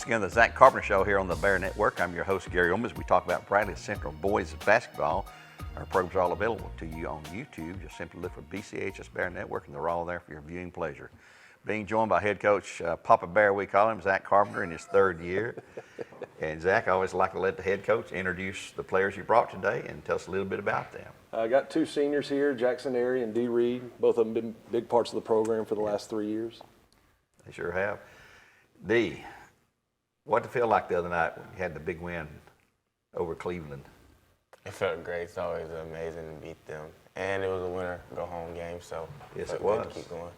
again to the Zach Carpenter Show here on the Bear Network. I'm your host, Gary Ownbey. We talk about Bradley Central boys basketball. Our programs are all available to you on YouTube. Just simply look for BCHS Bear Network, and they're all there for your viewing pleasure. Being joined by head coach Papa Bear, we call him, Zach Carpenter, in his third year. And Zach, I always like to let the head coach introduce the players you brought today and tell us a little bit about them. I got two seniors here, Jackson Airy and D. Reed. Both of them been big parts of the program for the last 3 years. They sure have. D, what did it feel like the other night when you had the big win over Cleveland? It felt great. It's always amazing to beat them. And it was a winner go-home game, so yes, it good was. To keep going.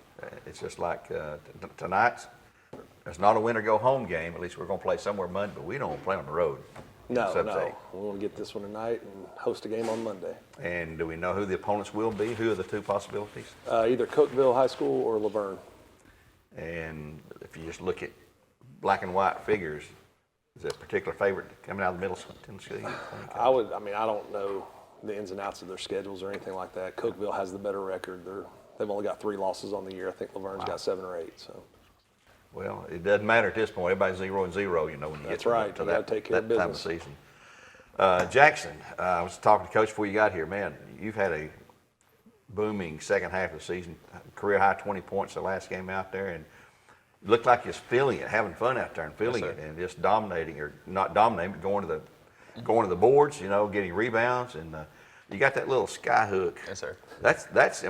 It's just like tonight's, it's not a winner go-home game. At least we're going to play somewhere Monday, but we don't play on the road. No. We want to get this one tonight and host a game on Monday. And do we know who the opponents will be? Who are the two possibilities? Either Cookeville High School or Laverne. And if you just look at black and white figures, is there a particular favorite coming out of the Middle Tennessee? I don't know the ins and outs of their schedules or anything like that. Cookeville has the better record. They've only got 3 losses on the year. I think Laverne's got 7 or 8. So. Well, it doesn't matter at this point. Everybody's 0-0, you know, when you That's get right. to You that, take care that of time of business. season. Jackson, I was talking to Coach before you got here. Man, you've had a booming second half of the season, career high 20 points the last game out there, and it looked like you're feeling it, having fun out there and feeling it, and just dominating, or not dominating, but going to the boards, you know, getting rebounds, and you got that little sky hook. Yes, sir. That's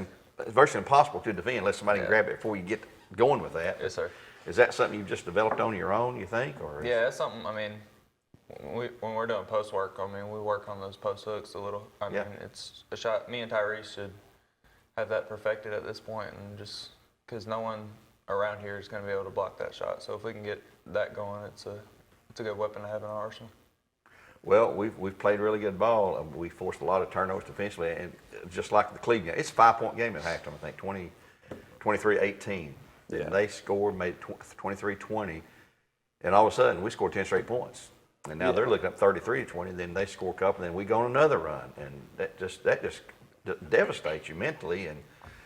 virtually impossible to defend unless somebody can grab it before you get going with that. Yes, sir. Is that something you've just developed on your own, you think? Or Yeah, it's something, I mean, when we're doing post work, I mean, we work on those post hooks a little. I mean, it's a shot. Me and Tyrese should have that perfected at this point, and just because no one around here is going to be able to block that shot. So if we can get that going, it's a good weapon to have in our arsenal. Well, we've played really good ball. We forced a lot of turnovers defensively, and just like the Cleveland game, it's a 5-point game at halftime, I think, 23-18. Yeah. And they scored, made 23-20, and all of a sudden we scored 10 straight points. And now they're looking up 33-20. Then they score a couple, and then we go on another run, and that just devastates you mentally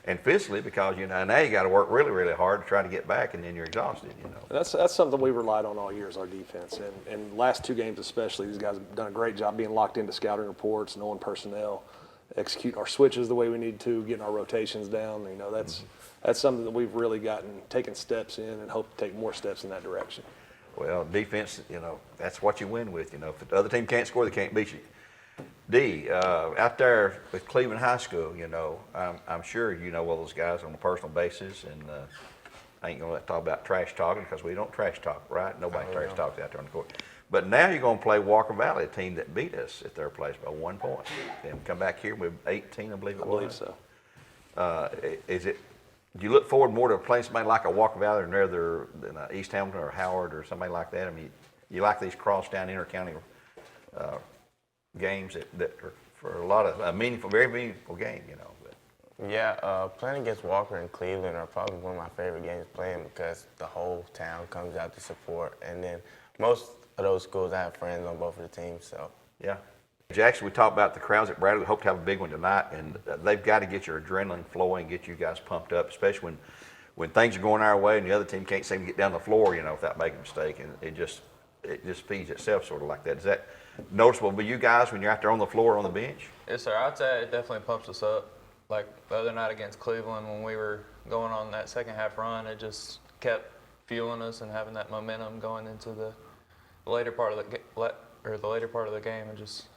and physically, because you know now you got to work really, really hard to try to get back, and then you're exhausted. You know. That's something we relied on all year is our defense, and last 2 games especially, these guys have done a great job being locked into scouting reports, knowing personnel, executing our switches the way we need to, getting our rotations down. You know, that's something that we've really taken steps in, and hope to take more steps in that direction. Well, defense, you know, that's what you win with. You know, if the other team can't score, they can't beat you. D, out there with Cleveland High School, you know, I'm sure you know all those guys on a personal basis, and I ain't going to talk about trash talking because we don't trash talk, right? Nobody trash talks out there on the court. But now you're going to play Walker Valley, a team that beat us at their place by 1 point. And come back here with 18, I believe it was. I believe so. Do you look forward more to playing somebody like a Walker Valley rather than East Hamilton or Howard or somebody like that? I mean, you like these cross-town inter-county games that are for a lot of very meaningful game, you know. But. Yeah, playing against Walker and Cleveland are probably one of my favorite games playing because the whole town comes out to support, and then most of those schools, I have friends on both of the teams, so. Yeah. Jackson, we talked about the crowds at Bradley. We hope to have a big one tonight, and they've got to get your adrenaline flowing, get you guys pumped up, especially when things are going our way and the other team can't seem to get down the floor, you know, without making a mistake, and it just feeds itself sort of like that. Is that noticeable for you guys when you're out there on the floor or on the bench? Yes, sir. I'd say it definitely pumps us up. Like the other night against Cleveland, when we were going on that second half run, it just kept fueling us and having that momentum going into the later part of the game, and just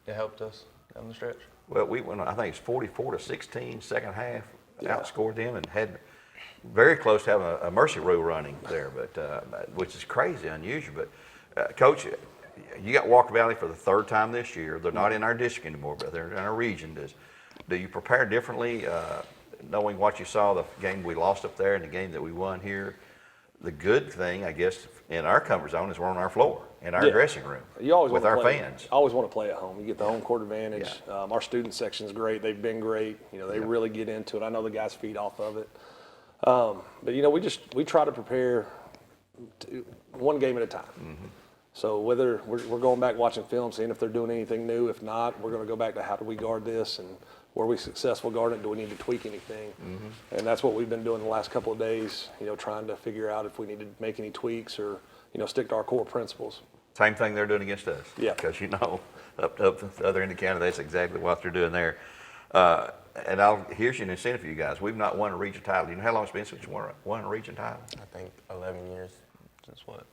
it helped us down the stretch. Well, we went, I think it's 44-16 second half, outscored them, and had very close to having a mercy rule running there, but which is crazy, unusual. But Coach, you got Walker Valley for the 3rd time this year. They're not in our district anymore, but they're in our region. Do you prepare differently, knowing what you saw the game we lost up there and the game that we won here? The good thing, I guess, in our comfort zone is we're on our floor, in our dressing room, you always with want our to play, fans. Always want to play at home. You get the home court advantage. Yeah. Our student section's great. They've been great. You know, they really get into it. I know the guys feed off of it. But, you know, we try to prepare one game at a time. Mm-hmm. So whether we're going back watching film, seeing if they're doing anything new. If not, we're going to go back to how do we guard this, and were we successful guarding it? Do we need to tweak anything? Mm-hmm. And that's what we've been doing the last couple of days, you know, trying to figure out if we need to make any tweaks or stick to our core principles. Same thing they're doing against us. Yeah. Because up the other end of the county, that's exactly what they're doing there. And here's an incentive for you guys. We've not won a region title. You know how long it's been since you won a region title? I think 11 years. Since what?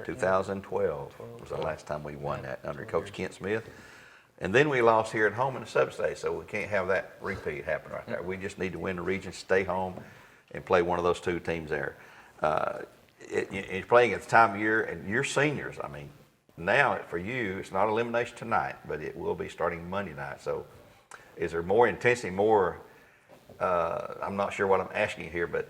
2012 was the last time we won that under Coach Kent Smith. And then we lost here at home in the sub-state, so we can't have that repeat happen right there. We just need to win the region, stay home, and play one of those two teams there. You're playing at the time of year, and you're seniors. I mean, now for you, it's not elimination tonight, but it will be starting Monday night. So is there more intensity, I'm not sure what I'm asking you here, but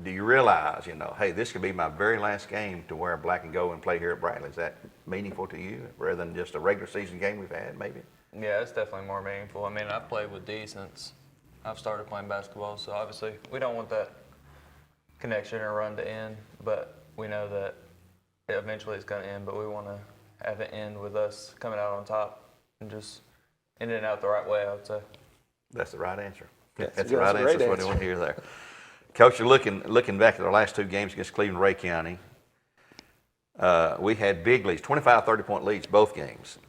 do you realize, hey, this could be my very last game to wear black and gold and play here at Bradley? Is that meaningful to you rather than just a regular season game we've had, maybe? Yeah, it's definitely more meaningful. I mean, I've played with D since I've started playing basketball, so obviously we don't want that connection or run to end, but we know that eventually it's going to end, but we want to have it end with us coming out on top and just ending it out the right way, I would say. That's the right answer. Yes, That's the right a answer. great That's what I answer. want to hear there. Coach, you're looking back at our last two games against Cleveland and Ray County. We had big leads, 25, 30-point leads both games.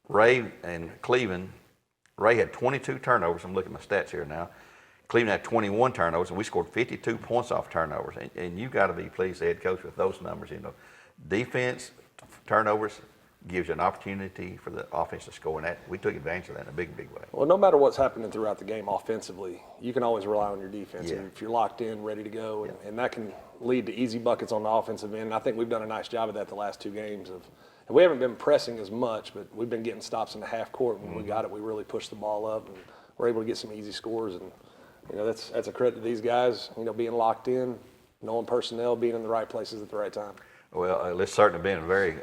Ray and Cleveland, Ray had 22 turnovers. I'm looking at my stats here now. Cleveland had 21 turnovers, and we scored 52 points off turnovers. And you got to be pleased, head coach, with those numbers. Defense, turnovers gives you an opportunity for the offense to score, and that we took advantage of that in a big, big way. Well, no matter what's happening throughout the game offensively, you can always rely on your defense. Yeah. And if you're locked in, ready to go, and that can lead to easy buckets on the offensive end. And I think we've done a nice job of that the last two games. And we haven't been pressing as much, but we've been getting stops in the half court. When we got it, we really pushed the ball up, and we're able to get some easy scores. And that's a credit to these guys. Being locked in, knowing personnel, being in the right places at the right time. Well, it's certainly been a very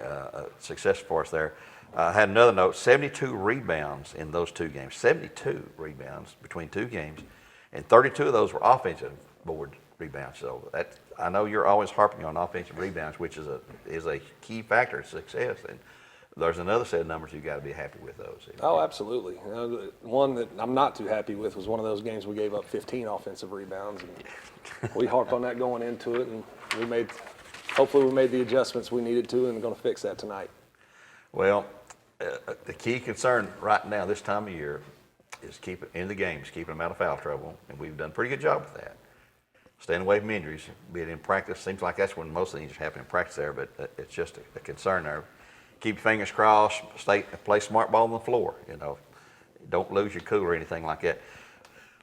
successful for us there. I had another note, 72 rebounds in those two games, 72 rebounds between two games, and 32 of those were offensive board rebounds. So I know you're always harping on offensive rebounds, which is a key factor of success. And there's another set of numbers you've got to be happy with those. Oh, absolutely. The one that I'm not too happy with was one of those games we gave up 15 offensive rebounds. And we harped on that going into it, and hopefully we made the adjustments we needed to, and we're going to fix that tonight. Well, the key concern right now this time of year is keeping them out of foul trouble, and we've done a pretty good job with that. Staying away from injuries, be it in practice. Seems like that's when most of the injuries happen in practice there, but it's just a concern there. Keep your fingers crossed, play smart ball on the floor, Don't lose your cool or anything like that.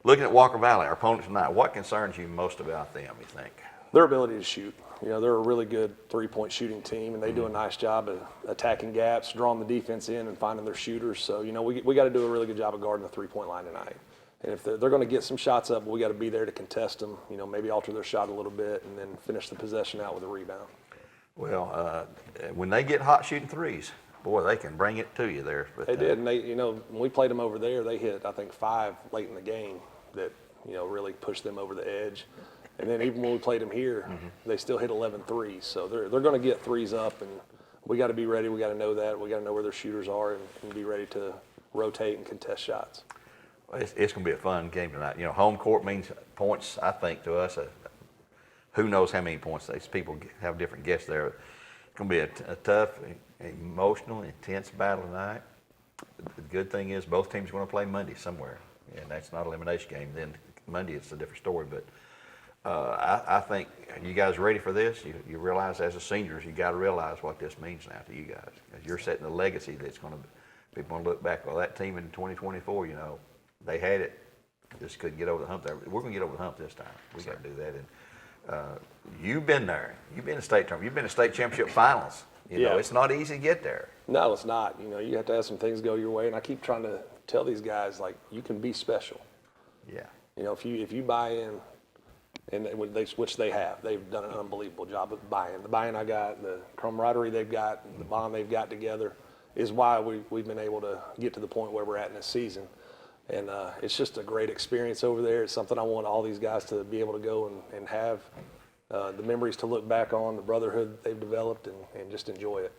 Looking at Walker Valley, our opponents tonight, what concerns you most about them, you think? Their ability to shoot. They're a really good three-point shooting team, and they do a nice job of attacking gaps, drawing the defense in, and finding their shooters. So, we got to do a really good job of guarding the three-point line tonight. And if they're going to get some shots up, we got to be there to contest them, maybe alter their shot a little bit, and then finish the possession out with a rebound. Well, when they get hot shooting threes, boy, they can bring it to you there. But, They did, and when we played them over there, they hit, I think, 5 late in the game that, really pushed them over the edge. And then even when we played them here, they still hit 11 threes. So they're going to get threes up, and we got to be ready. We got to know that. We got to know where their shooters are and be ready to rotate and contest shots. It's going to be a fun game tonight. Home court means points, I think, to us. Who knows how many points these people have different guesses there. It's going to be a tough, emotional, intense battle tonight. The good thing is both teams are going to play Monday somewhere, and that's not an elimination game. Then Monday it's a different story. But I think you guys ready for this? You realize as a seniors, you got to realize what this means now to you guys. You're setting a legacy that's going to people going to look back. Well, that team in 2024, they had it, just couldn't get over the hump there. We're going to get over the hump this time. We got to do that. And you've been there. You've been to state tournament. You've been to state championship finals. It's not easy to get there. No, it's not. You have to have some things go your way. And I keep trying to tell these guys, you can be special. Yeah. If you buy in, and which they have, they've done an unbelievable job of buying. The buy-in I got, the camaraderie they've got, the bond they've got together is why we've been able to get to the point where we're at in this season. And it's just a great experience over there. It's something I want all these guys to be able to go and have the memories to look back on, the brotherhood they've developed, and just enjoy it.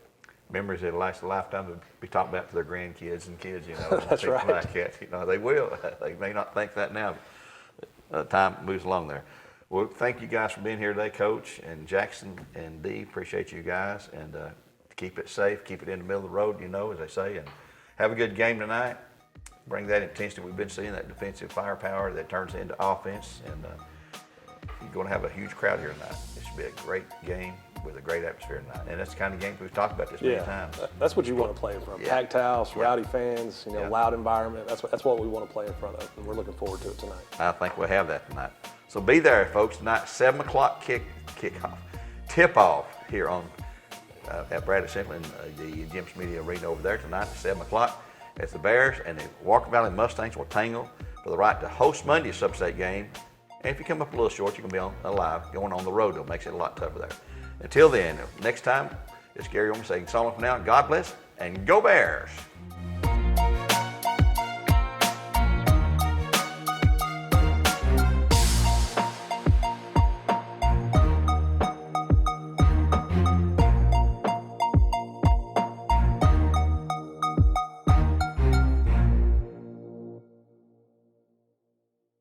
Memories that last a lifetime to be talked about to their grandkids and kids, That's right. Like that. They will. They may not think that now. Time moves along there. Well, thank you guys for being here today, Coach, and Jackson and Dee. Appreciate you guys, and keep it safe, keep it in the middle of the road, as they say, and have a good game tonight. Bring that intensity we've been seeing, that defensive firepower that turns into offense, and you're going to have a huge crowd here tonight. It should be a great game with a great atmosphere tonight, and that's the kind of games we've talked about this many times. That's what you want to play in front of. Packed house, rowdy fans, loud environment. That's what we want to play in front of, and we're looking forward to it tonight. I think we'll have that tonight. So be there, folks, tonight, 7 o'clock kickoff, tip-off here on at Brad Assembly in the Jim Media Arena over there tonight at 7 o'clock. As the Bears and the Walker Valley Mustangs will tangle for the right to host Monday's sub-state game. And if you come up a little short, you can be alive going on the road. It makes it a lot tougher there. Until then, next time, it's Gary Ownbey saying so long for now. God bless and go Bears.